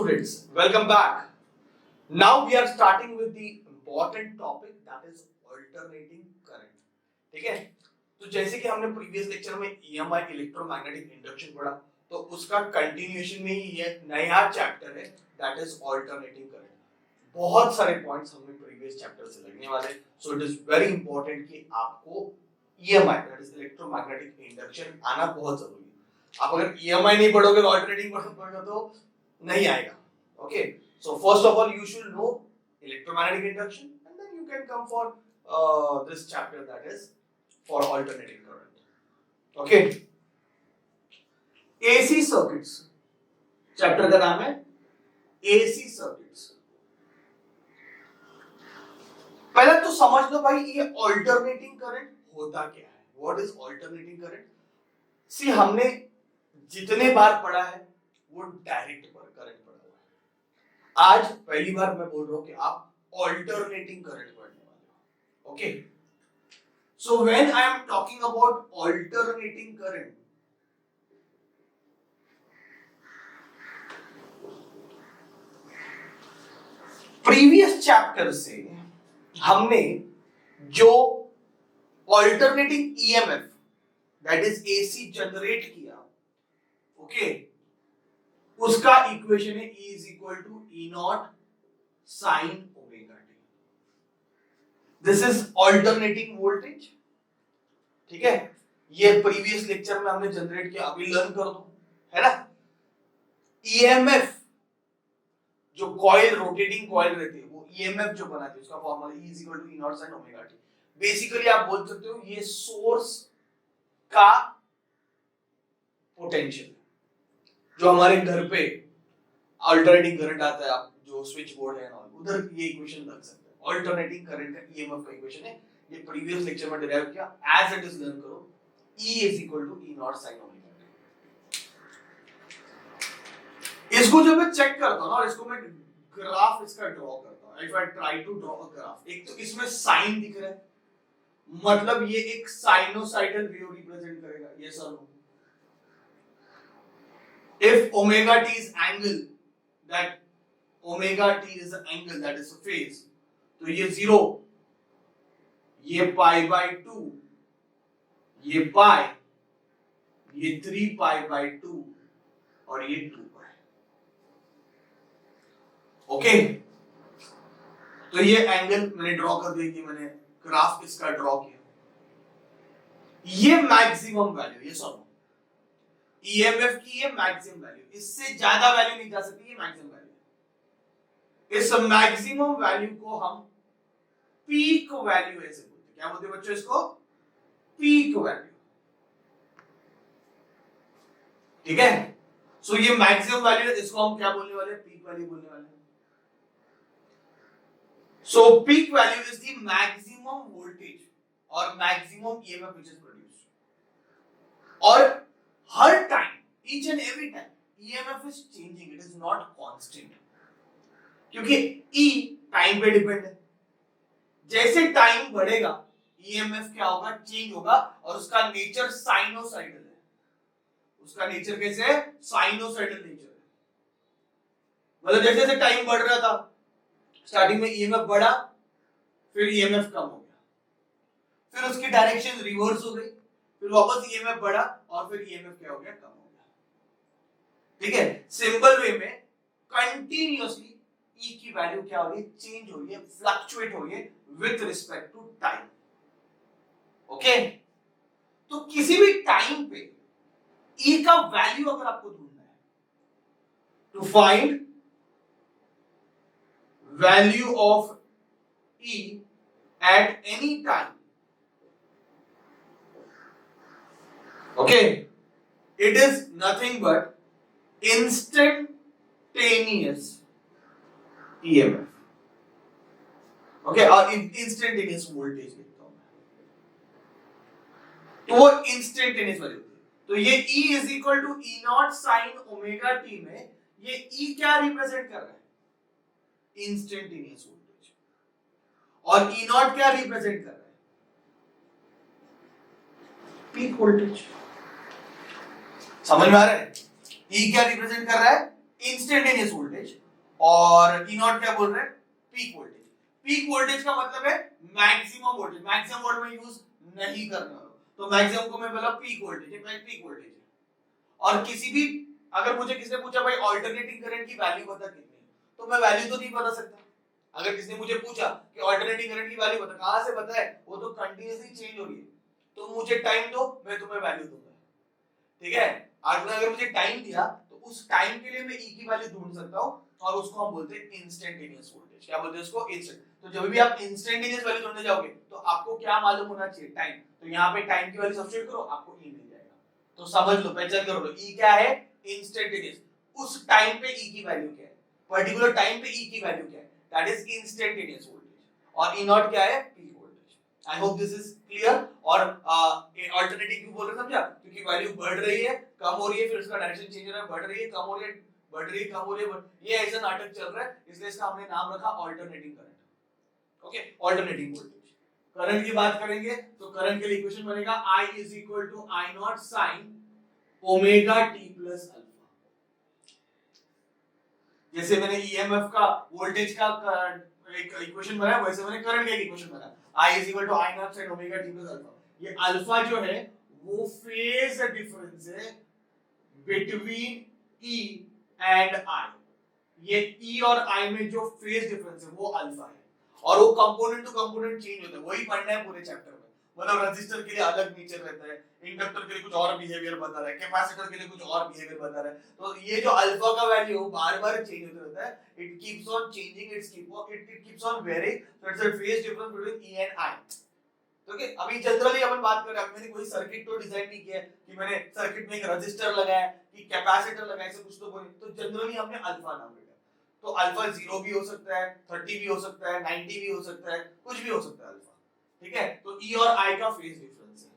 students, welcome back. Now we are starting with the important topic that is alternating current. ठीक है? तो जैसे कि हमने प्रीवियस लेक्चर में EMI इलेक्ट्रोमैग्नेटिक इंडक्शन पढ़ा, तो उसका कंटिन्यूएशन में ही ये नया चैप्टर है that is alternating current. बहुत सारे पॉइंट्स हमें प्रीवियस चैप्टर से लगने वाले, so it is very important कि आपको EMI that is electromagnetic induction आना बहुत जरूरी है. आप अगर EMI नहीं पढ़ोगे तो ऑल्टरनेटिंग पढ़ोगे तो नहीं आएगा. Okay, so first of all you should know electromagnetic induction and then you can come for this chapter that is for alternating current. Okay, AC circuits chapter का नाम है AC circuits. पहले तो समझ लो भाई ये alternating current होता क्या है. What is alternating current? See हमने जितने बार पढ़ा है वो डायरेक्ट करंट पढ़ा हुआ है. आज पहली बार मैं बोल रहा हूं कि आप ऑल्टरनेटिंग करंट पढ़ने वाले हो. Okay, so when I am talking about alternating current, previous chapter से हमने जो alternating EMF that is AC generate किया, ओके, उसका इक्वेशन है E is equal to E naught sin omega t. This is alternating voltage. ठीक है, ये previous lecture में हमने जनरेट किया, अभी लर्न कर दो, है ना. EMF जो कॉइल, रोटेटिंग कॉइल रहती है, वो EMF जो बनाती है उसका formula E is equal to E naught sin omega t. Basically आप बोल सकते हो ये सोर्स का पोटेंशियल जो हमारे घर पे अल्टरनेटिंग करंट आता है, आप जो स्विच बोर्ड है ना उधर ये इक्वेशन लग सकता है. अल्टरनेटिंग करंट का ईएमएफ का इक्वेशन है, ये प्रीवियस लेक्चर में डिराइव किया, एज इट इज लर्न करो. E is equal to E naught sin omega t. इसको जब मैं चेक करता हूं ना और इसको मैं ग्राफ इसका ड्रॉ करता हूं, if I try to draw a graph, एक तो इसमें साइन दिख रहा है, मतलब ये एक साइनोसाइडल वेव रिप्रेजेंट करेगा. यस और no? If omega t is angle, that omega t is the angle that is a phase, तो ये 0, ये pi by 2, ये pi, ये 3 pi by 2 और ये 2 pi. ओके, तो ये एंगल मैंने ड्रॉ कर दिया कि मैंने ग्राफ इसका ड्रॉ किया. ये मैक्सिमम वैल्यू, ये सब EMF की ये मैक्सिमम वैल्यू, इससे ज्यादा वैल्यू नहीं जा सकती, ये मैक्सिमम वैल्यू. इस मैक्सिमम वैल्यू को हम पीक वैल्यू ऐसे बोलते हैं. क्या बोलते हैं बच्चों इसको? Peak value. ठीक है, सो ये मैक्सिमम वैल्यू है, इसको हम क्या बोलने वाले हैं? पीक वैल्यू बोलने वाले हैं. So peak value is the maximum voltage और maximum EMF which is produced. और हर time, each and every time, EMF is changing, it is not constant. क्योंकि E टाइम पे डिपेंड है. जैसे टाइम बढ़ेगा EMF क्या होगा? चेंज होगा, और उसका नेचर साइनोसाइडल है. उसका नेचर कैसे है? साइनोसाइडल नेचर है. मतलब जैसे जैसे टाइम बढ़ रहा था, स्टार्टिंग में EMF बढ़ा, फिर EMF कम हो गया, फिर उसकी डायरेक्शन रिवर्स हो गई, फिर वापस EMF बढ़ा और फिर EMF क्या हो गया? कम हो गया. ठीक है, सिंपल वे में कंटिन्यूअसली E की वैल्यू क्या हो रही है? चेंज हो रही है, फ्लक्चुएट हो रही है with respect to time. Okay, तो किसी भी टाइम पे E का वैल्यू अगर आपको ढूंढना है, to find value of E at any time, okay, it is nothing but instantaneous EMF. okay, और instantaneous voltage लिखता हूं मैं, तो वो instantaneous वैल्यू. तो ये E is equal to E naught sin omega t में ये E क्या रिप्रेजेंट कर रहा है? Instantaneous voltage. और E naught क्या रिप्रेजेंट कर रहा है? Peak voltage. समझ में आ रहा है? E क्या रिप्रेजेंट कर रहा है? इंस्टेंटेनियस वोल्टेज, और ई नॉट क्या बोल रहे हैं, पीक वोल्टेज। पीक वोल्टेज का मतलब है मैक्सिमम वोल्टेज, मैक्सिमम वर्ड में यूज नहीं करने वाला, तो मैक्सिमम को मैं बोला पीक वोल्टेज है, पीक वोल्टेज है। और किसी भी, अगर मुझे किसी ने पूछा भाई अल्टरनेटिंग करंट की वैल्यू बता कितनी है, तो मैं वैल्यू तो नहीं बता सकता। अगर किसी ने मुझे पूछा कि अल्टरनेटिंग करंट की वैल्यू बता, कहां से पता है, वो तो कंटीन्यूअसली चेंज हो रही है, तो मुझे टाइम दो, मैं तुम्हें वैल्यू दूंगा, ठीक है। आपने अगर मुझे टाइम दिया तो उस टाइम के लिए मैं ई की वैल्यू ढूंढ सकता हूं, और उसको हम बोलते हैं इंस्टेंटेनियस वोल्टेज। क्या बोलते हैं उसको, इंस्टेंट। तो जब भी आप इंस्टेंटेनियस वैल्यू ढूंढने जाओगे तो आपको क्या मालूम होना चाहिए, टाइम। तो यहाँ पे टाइम की वैल्यू सब्स्टिट्यूट करो, आपको ई मिल जाएगा। तो समझ लो, पहचान कर लो, ई क्या है, इंस्टेंटेनियस। उस टाइम पे ई की वैल्यू क्या है, पर्टिकुलर टाइम पे ई की वैल्यू क्या है, दैट इज इंस्टेंटेनियस वोल्टेज। और ई नॉट क्या है, peak voltage. I hope this is clear. और अल्टरनेटिव क्यों बोल रहे हैं, समझा, क्योंकि वैल्यू बढ़ रही है, कम हो रही है, फिर उसका डायरेक्शन चेंज हो रहा है, बढ़ रही है, कम हो रही है, बढ़ रही है, कम हो रही है, ये ऐसा नाटक चल रहा है, इसलिए इसका हमने नाम रखा alternating current. Okay, alternating voltage. Current की बात करेंगे तो करंट के लिए इक्वेशन बनेगा I is equal to I naught sin omega t plus alpha. जैसे मैंने ईएमएफ का, वोल्टेज का एक इक्वेशन बनाया, वैसे मैंने करंट का एक इक्वेशन बनाया, I is equal to I naught sin omega t plus alpha. ये अल्फा जो है वो फेज डिफरेंस है बिटवीन E एंड I। ये E और I में जो फेज डिफरेंस है वो अल्फा है, और वो कंपोनेंट टू कंपोनेंट चेंज होता है, वही पढ़ना है पूरे चैप्टर में। मतलब रेजिस्टर के लिए अलग नेचर रहता है, इंडक्टर के लिए कुछ और बिहेवियर बता रहा है, कैपेसिटर के लिए कुछ और बिहेवियर बता रहा है। तो ये जो अल्फा का वैल्यू बार-बार चेंज होता रहता है, it keeps on changing, it keeps on varying, so it's a phase difference between E and I। Okay, अभी जनरली अपन बात कर रहे हैं, मैंने कोई सर्किट तो डिजाइन नहीं किया कि मैंने सर्किट में एक रेजिस्टर लगाया कि कैपेसिटर लगाया, ऐसे कुछ तो बोले, तो जनरली हमने अल्फा नाम लिया। तो अल्फा 0 भी हो सकता है, 30 भी हो सकता है, 90 भी हो सकता है, कुछ भी हो सकता है अल्फा, ठीक है। तो ई और आई का फेज डिफरेंस है।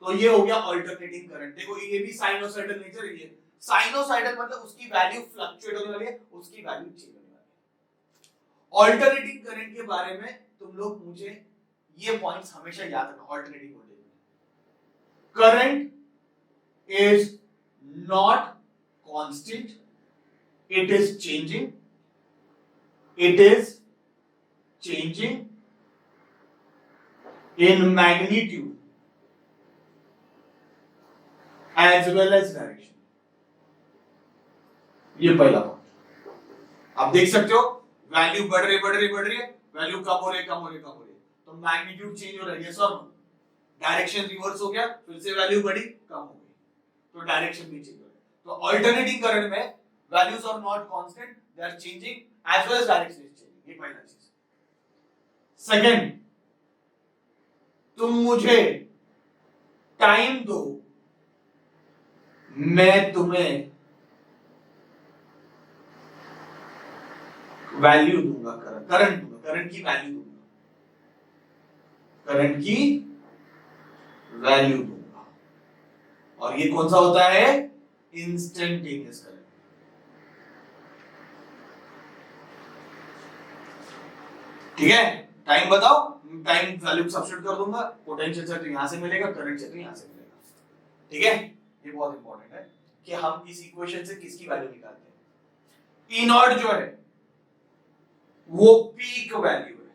तो ये हो गया अल्टरनेटिंग करंट। देखो ये भी साइनोसॉइडल नेचर है, ये साइनोसॉइडल मतलब उसकी वैल्यू फ्लक्चुएट होने वाली है, उसकी वैल्यू चेंज होने वाली है। अल्टरनेटिंग करंट के बारे में तुम लोग मुझे ये पॉइंट्स हमेशा याद रखना। Alternating voltage, current is not constant, it is changing, it is changing in magnitude as well as direction। ये पहला पॉइंट आप देख सकते हो, वैल्यू बढ़ रही है, वैल्यू कम हो रही है, तो मैग्नीट्यूड चेंज हो रहा है, यस और नो। डायरेक्शन रिवर्स हो गया, फिर से वैल्यू बढ़ी, कम हो गई, तो डायरेक्शन भी चेंज हो रहा है। तो अल्टरनेटिंग करंट में values are not constant, they are changing as well as direction is changing। ये पहला चीज। सेकंड, तुम मुझे टाइम दो, मैं तुम्हें वैल्यू दूंगा, करंट दूंगा, करंट की वैल्यू दूंगा, करंट की वैल्यू दूंगा। और ये कौन सा होता है, इंस्टेंटेनियस करंट। ठीक है, टाइम बताओ, टाइम वैल्यू सब्स्टिट्यूट कर दूंगा, पोटेंशियल से तो यहां से मिलेगा, करंट से तो यहां से मिलेगा। ठीक है, ये बहुत इंपॉर्टेंट है कि हम इस इक्वेशन से किसकी वैल्यू निकालते हैं। ई नॉट जो है वो पीक वैल्यू है।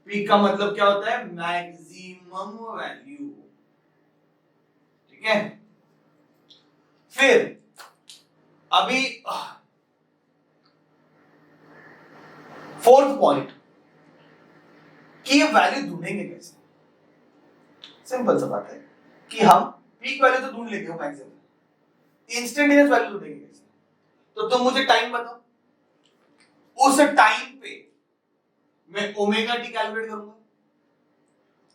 पीक का मतलब क्या होता है, मैक्सिमम वैल्यू। ठीक है, फिर अभी फोर्थ पॉइंट कि ये वैल्यू ढूंढेंगे कैसे। सिंपल सा बात है कि हम पीक वैल्यू तो ढूंढ लेंगे, मैक्सिमम, इंस्टेंटेनियस वैल्यू ढूंढेंगे कैसे। तो तुम मुझे टाइम बताओ, उस टाइम पे मैं ओमेगा टी कैलकुलेट करूंगा,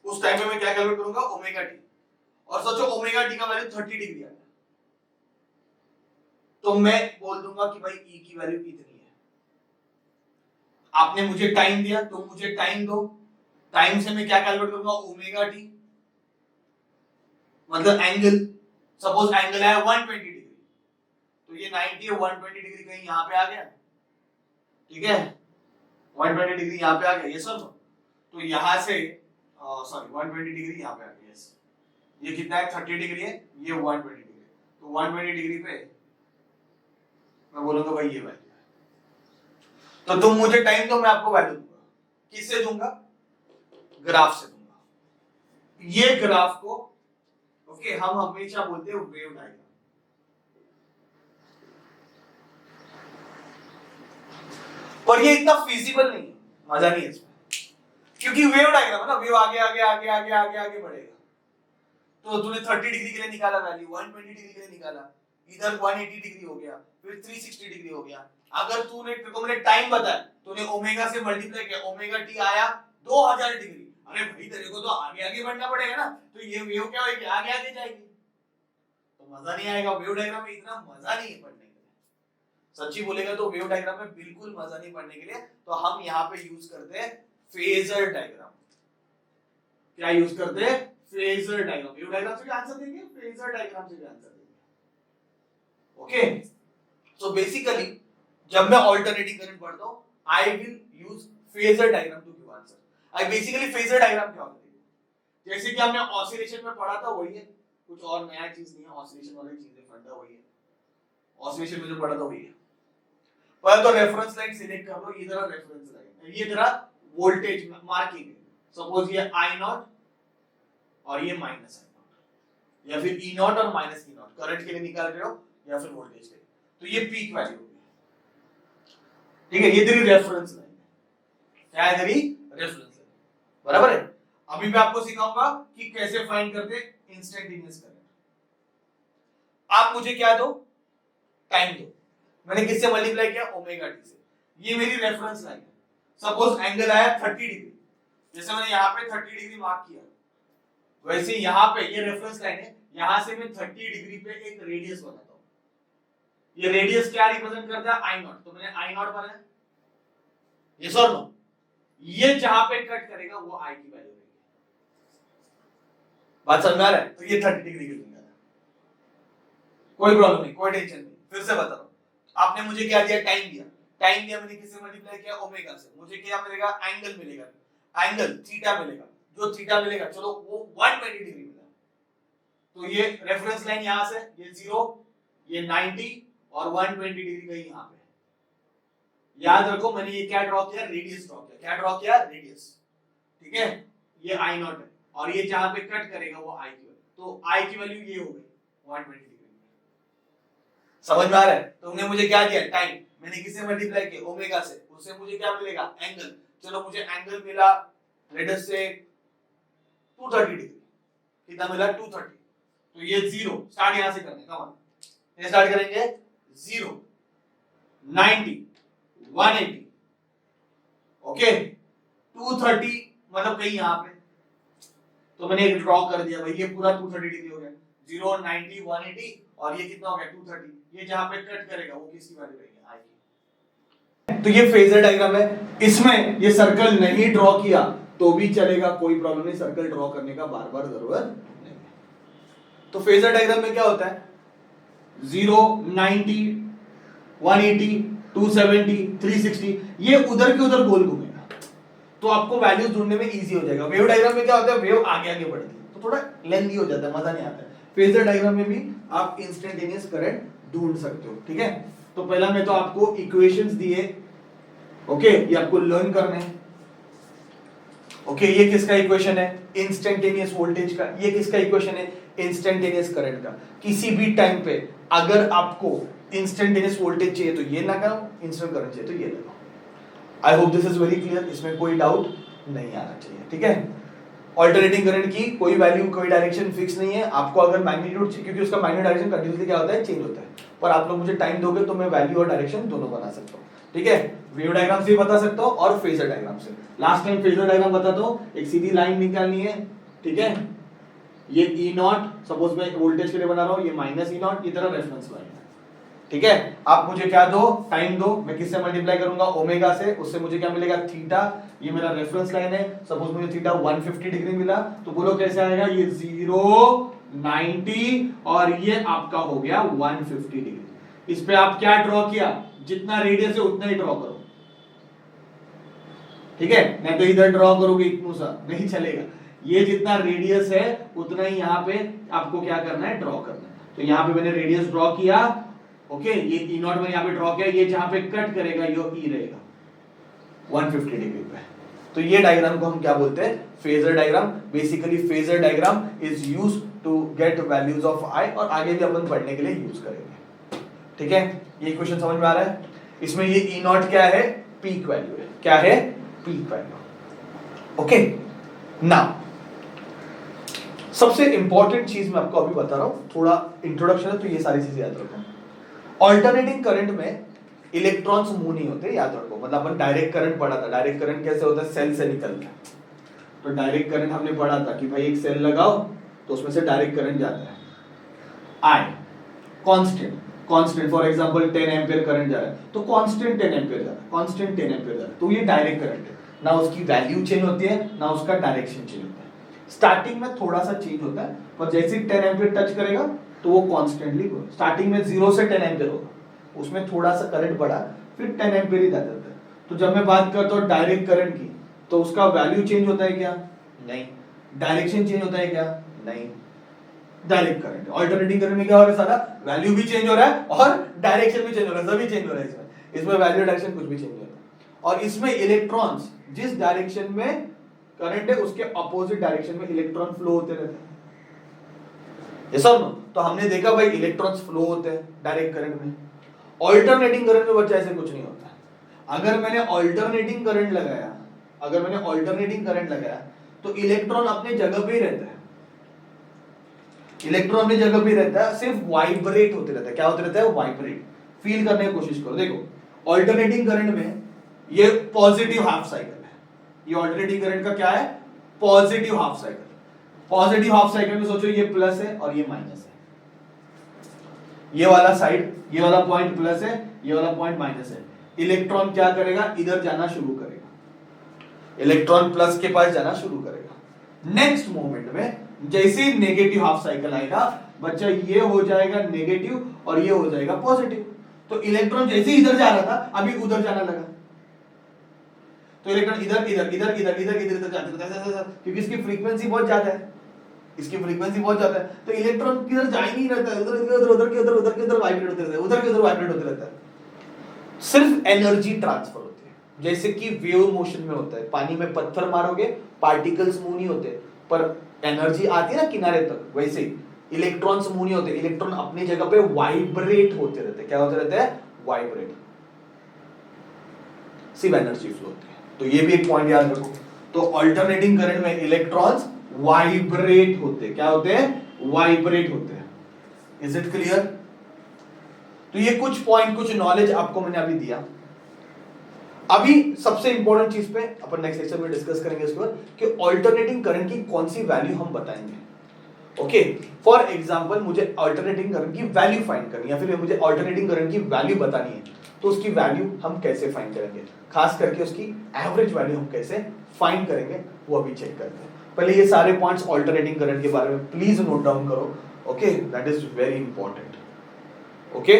उस टाइम पे मैं क्या कैलकुलेट करूंगा, ओमेगा टी। और सोचो ओमेगा टी का वैल्यू 30 डिग्री आ गया, तो मैं बोल दूंगा कि भाई ई की वैल्यू इतनी है। आपने मुझे टाइम दिया, तुम मुझे टाइम दो, टाइम से मैं क्या कैलकुलेट करूंगा, ओमेगा टी मतलब एंगल। सपोज एंगल है 120 डिग्री, तो ये 90 है, 120 डिग्री कहीं यहां पे आ गया, ठीक है, 120 डिग्री यहां पे आ गया, ये सर। तो यहां से सॉरी 120 डिग्री यहां पे आ गया, यस। ये कितना है, 30 डिग्री है, ये 120 डिग्री। तो 120 डिग्री पे मैं बोलूंगा भाई ये वैल्यू है, तो तुम मुझे टाइम दो, मैं आपको वैल्यू दूंगा। किससे दूंगा? ग्राफ से दूंगा। ये ग्राफ को ओके हम हमेशा बोलते हैं वेव डायग्राम। पर ये इतना फिजिबल नहीं है, मजा नहीं है इसमें, क्योंकि वेव डायग्राम है ना, वेव आगे आगे आगे आगे आगे आगे बढ़ेगा। तो तूने 30 डिग्री के लिए निकाला वैल्यू, 120 डिग्री के लिए निकाला, इधर 180 डिग्री हो गया, फिर 360 डिग्री हो गया। अगर तूने को मैंने टाइम बताया, तूने ओमेगा से मल्टीप्लाई किया, ओमेगा टी आया 2000 डिग्री। अरे भाई तेरे को तो आगे आगे बढ़ना पड़ेगा ना, तो ये वेव क्या होगी? आगे आगे जाएगी, तो मजा नहीं आएगा। वेव डायग्राम में इतना मजा नहीं है पढ़ने के लिए, सच्ची बोलेगा तो वेव डायग्राम में बिल्कुल मजा नहीं पढ़ने के लिए। तो हम यहाँ पे यूज करते हैं फेजर डायग्राम। क्या यूज करते हैं? Phasor diagram. वेव डायग्राम से भी आंसर देंगे, फेजर डायग्राम से भी आंसर देंगे। ओके, सो बेसिकली जब मैं ऑल्टरनेटिंग करंट पढ़ता हूं, I will use phasor diagram to give answer. I basically phasor diagram क्या होता है? जैसे कि हमने ऑसिलेशन में पढ़ा था वही है, कुछ और नया चीज नहीं है। ऑसिलेशन वाली चीजें फंडा वही है, ऑसिलेशन में जो पढ़ा था वही है। पहले तो रेफरेंस लाइन सिलेक्ट कर लो, ये तेरा रेफरेंस लाइन है, ये तेरा वोल्टेज मार्किंग है। सपोज ये I नॉट और ये माइनस I नॉट, या फिर E नॉट और माइनस E नॉट करंट के लिए निकाल रहे हो या फिर वोल्टेज के लिए, तो ये पीक वैल्यू होगी। ठीक है, ये तेरी रेफरेंस लाइन है। क्या है तेरी रेफरेंस लाइन? बराबर है। अभी मैं आपको सिखाऊंगा कि कैसे फाइंड करते इंस्टेंटेनियस करंट। आप मुझे क्या दो? टाइम दो। मैंने किससे मल्टीप्लाई किया? ओमेगा टी से। ये मेरी रेफरेंस लाइन है। सपोज एंगल आया 30 डिग्री, जैसे मैंने यहाँ पे 30 डिग्री मार्क किया, वैसे यहाँ पे ये रेफरेंस लाइन है, यहाँ से मैं 30 डिग्री पे एक रेडियस बनाता हूँ। ये रेडियस क्या रिप्रेजेंट करता है? I not. तो मैंने I नॉट बनाया, यस और नो? ये जहां पे कट करेगा वो I की वैल्यू रहेगी। बात समझ में आ रहा है? तो ये 30 डिग्री की दूंगा, कोई प्रॉब्लम नहीं, कोई टेंशन नहीं। फिर से बता रहा हूं, आपने मुझे क्या दिया? टाइम दिया। टाइम दिया मैंने किससे मल्टीप्लाई किया? ओमेगा से। मुझे क्या मिलेगा? एंगल मिलेगा, एंगल थीटा मिलेगा। जो थीटा मिलेगा, चलो वो 120 डिग्री मिला। तो ये रेफरेंस लाइन यहां से, ये 0, ये 90 और 120 डिग्री कहीं यहां पे। याद रखो मैंने ये क्या ड्रॉ किया? रेडियस ड्रॉ किया। क्या ड्रॉ किया? रेडियस। ठीक है, ये I नॉट है और ये जहां पे कट करेगा वो I की वैल्यू। तो I की वैल्यू ये हो गई 120 डिग्री। समझ में आ रहा है? तुमने मुझे क्या दिया? टाइम। मैंने किससे मल्टीप्लाई किया? ओमेगा से। उससे मुझे क्या मिलेगा? एंगल। चलो मुझे एंगल मिला लेट अस से 230 डिग्री। कितना मिला? 230। तो ये 0 स्टार्ट यहां से करने का मतलब, ये स्टार्ट करेंगे 0, 90, 180, ओके, 230 मतलब कहीं यहां पे। तो मैंने एक ड्रॉ कर दिया भाई, ये पूरा 230 डिग्री हो गया। 0, 90, 180 और ये कितना हो गया? 230। ये जहां पे कट करेगा वो किसकी वैल्यू रहेगी? I की। तो ये फेजर डायग्राम है। इसमें ये सर्कल नहीं ड्रॉ किया तो भी चलेगा, कोई प्रॉब्लम नहीं, सर्कल ड्रॉ करने का बार बार जरूरत नहीं है। तो फेजर डायग्राम में क्या होता है? 0, 90, 180, 270, 360, ये उधर के उधर गोल घूमेगा, तो आपको वैल्यू ढूंढने में इजी हो जाएगा। वेव डायग्राम में क्या होता है? वेव आगे आगे बढ़ती है तो थोड़ा लेंथी हो जाता है, मजा नहीं आता है। फेजर डायग्राम में भी आप इंस्टेंटेनियस करंट ढूंढ सकते हो। ठीक है, तो पहला मैं तो आपको इक्वेशंस दिए, ओके, ये आपको लर्न करने हैं। ओके, ये किसका इक्वेशन है? इंस्टेंटेनियस वोल्टेज का। ये किसका इक्वेशन है? इंस्टेंटेनियस करंट का। किसी भी टाइम पे अगर आपको इंस्टेंटेनियस वोल्टेज चाहिए तो ये लगाओ, इंस्टेंट करंट चाहिए तो ये लगाओ। I hope this is very clear, इसमें कोई डाउट नहीं आना चाहिए। ठीक है, ऑल्टरनेटिंग करंट की कोई वैल्यू, कोई डायरेक्शन फिक्स नहीं है। आपको अगर मैग्नीट्यूड, क्योंकि उसका मैग्नीट्यूड डायरेक्शन कंटीन्यूअसली क्या होता है? चेंज होता है, पर आप लोग मुझे टाइम दोगे तो मैं वैल्यू और डायरेक्शन दोनों बना सकता हूँ। ठीक है, वेव डायग्राम से भी बता सकता हूँ और फेजर डायग्राम से। लास्ट टाइम फेजर डायग्राम बताता हूँ, एक सीधी लाइन निकालनी है। ठीक है, ये E नॉट, सपोज मैं वोल्टेज के लिए बना रहा हूँ, ये माइनस E नॉट, ये तरह रेफरेंस लाइन है। ठीक है, आप मुझे क्या दो? टाइम दो। मैं किससे मल्टीप्लाई करूंगा? ओमेगा से। उससे मुझे क्या मिलेगा? थीटा। ये मेरा रेफरेंस लाइन है। सपोज मुझे थीटा 150 डिग्री मिला, तो बोलो कैसे आएगा? ये 0, 90 और ये आपका हो गया 150 डिग्री। इस पे आप क्या ड्रॉ किया? जितना रेडियस है उतना ही ड्रॉ करो। ठीक है, नहीं तो इधर ड्रॉ करोगे इतना सा नहीं चलेगा। ये जितना रेडियस है उतना ही यहाँ पे आपको क्या करना है? ड्रॉ करना है। तो यहाँ पे मैंने रेडियस ड्रॉ किया ओके ये ई नॉट मैंने यहाँ पे ड्रॉ किया, ये जहां पे कट करेगा ये ई रहेगा 150 डिग्री पे। तो ये डायग्राम को हम क्या बोलते हैं, phasor diagram. Basically phasor diagram is used to get values of I, और आगे भी अपन पढ़ने के लिए यूज करेंगे। ठीक है, ये क्वेश्चन समझ में आ रहा है। इसमें ये ई नॉट क्या है, पीक वैल्यू है। क्या है, पीक वैल्यू। ओके नाउ सबसे इंपॉर्टेंट चीज मैं आपको अभी बता रहा हूं, थोड़ा इंट्रोडक्शन है तो ये सारी चीजें याद रखो। ऑल्टरनेटिंग करंट में इलेक्ट्रॉन्स मूव नहीं होते, याद रखो। मतलब अपन डायरेक्ट करंट पढ़ा था, डायरेक्ट करंट कैसे होता है, सेल से निकलता है। तो डायरेक्ट करंट हमने पढ़ा था कि भाई एक सेल लगाओ तो उसमें से डायरेक्ट करंट जाता है। I constant for example 10 ampere current जा रहा है तो कांस्टेंट 10 एम्पीयर जा रहा है, कांस्टेंट 10 एम्पीयर जा रहा है। तो ये डायरेक्ट करंट है, ना उसकी वैल्यू चेंज होती है ना उसका डायरेक्शन चेंज होता है। स्टार्टिंग में थोड़ा सा चेंज होता है, पर जैसे ही 10 एम्पीयर टच करेगा तो वो कांस्टेंटली स्टार्टिंग में 0 से 10 एम्पीयर होगा, उसमें थोड़ा सा करंट बढ़ा फिर 10 एम्पीयर ही जाता है। तो जब मैं बात करता हूँ डायरेक्ट करंट की, तो उसका वैल्यू चेंज होता है क्या, नहीं। डायरेक्शन चेंज होता है क्या, नहीं। Direct current. ऑल्टरनेटिंग करंट में क्या हो रहा है, सारा वैल्यू भी चेंज हो रहा है और डायरेक्शन भी चेंज हो रहा है, सभी चेंज हो रहा है इसमें वैल्यू डायरेक्शन कुछ भी चेंज नहीं होता। और इसमें इलेक्ट्रॉन्स जिस डायरेक्शन में करंट है उसके अपोजिट डायरेक्शन में इलेक्ट्रॉन फ्लो होते रहते हैं। ये सब तो हमने देखा भाई इलेक्ट्रॉन्स फ्लो होते हैं डायरेक्ट करंट में। ऑल्टरनेटिंग करंट में बच्चा ऐसे कुछ नहीं होता। अगर मैंने ऑल्टरनेटिंग करंट लगाया तो इलेक्ट्रॉन अपने जगह पे ही रहता है, इलेक्ट्रॉन अपनी जगह पे रहता है, सिर्फ वाइब्रेट होते रहता है। क्या होते रहता है, वाइब्रेट। फील करने की कोशिश करो। देखो ऑल्टरनेटिंग करंट में ये पॉजिटिव हाफ साइकिल है, ये ऑल्टरनेटिंग करंट का क्या है, positive half cycle. Positive half cycle में सोचो ये प्लस है और ये माइनस है, ये वाला साइड, ये वाला पॉइंट प्लस है, ये वाला पॉइंट माइनस है। इलेक्ट्रॉन क्या करेगा, इधर जाना शुरू करेगा, इलेक्ट्रॉन प्लस के पास जाना शुरू करेगा। नेक्स्ट मोमेंट में जैसे ही नेगेटिव हाफ साइकिल आएगा बच्चा, ये हो जाएगा नेगेटिव और ये हो जाएगा पॉजिटिव। तो इलेक्ट्रॉन जैसे ही इधर जा रहा था अभी उधर जाना लगा, तो इलेक्ट्रॉन इधर इधर इधर इधर इधर इधर इधर जाते रहता है, क्योंकि इसकी फ्रीक्वेंसी बहुत ज्यादा है, इसकी फ्रीक्वेंसी बहुत ज्यादा है। तो इलेक्ट्रॉन किधर जा ही नहीं रहता है, उधर इधर उधर के उधर उधर के उधर वाइब्रेट होते रहता है, उधर के उधर वाइब्रेट होते रहता है। सिर्फ एनर्जी ट्रांसफर होती है, जैसे कि वेव मोशन में होता है। पानी में पत्थर मारोगे पार्टिकल्स मूव नहीं होते, पर एनर्जी आती है ना किनारे तक, वैसे ही इलेक्ट्रॉन्स मूव नहीं होते, इलेक्ट्रॉन अपनी जगह पे वाइब्रेट होते रहते हैं। क्या होते रहते हैं, वाइब्रेट, सिर्फ एनर्जी फ्लो होती है। तो ये भी एक पॉइंट याद रखो। तो अल्टरनेटिंग करंट में इलेक्ट्रॉन्स वाइब्रेट होते हैं। क्या होते हैं, वाइब्रेट होते हैं। Is it clear? तो ये कुछ पॉइंट, कुछ नॉलेज आपको मैंने अभी दिया। अभी सबसे इंपॉर्टेंट चीज पे अपन नेक्स्ट लेक्चर में डिस्कस करेंगे इसके बाद कि अल्टरनेटिंग करंट की कौन सी वैल्यू हम बताएंगे। ओके, फॉर एग्जांपल मुझे अल्टरनेटिंग करंट की वैल्यू फाइंड करनी है, या फिर मुझे अल्टरनेटिंग करंट की वैल्यू बतानी है, तो उसकी वैल्यू हम कैसे फाइंड करेंगे, खास करके उसकी एवरेज वैल्यू हम कैसे फाइंड करेंगे वो अभी चेक करते हैं। पहले ये सारे पॉइंट्स अल्टरनेटिंग करंट के बारे में प्लीज नोट डाउन करो। Okay, that is very important. Okay,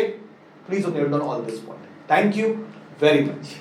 please note down all this point. Thank you very much.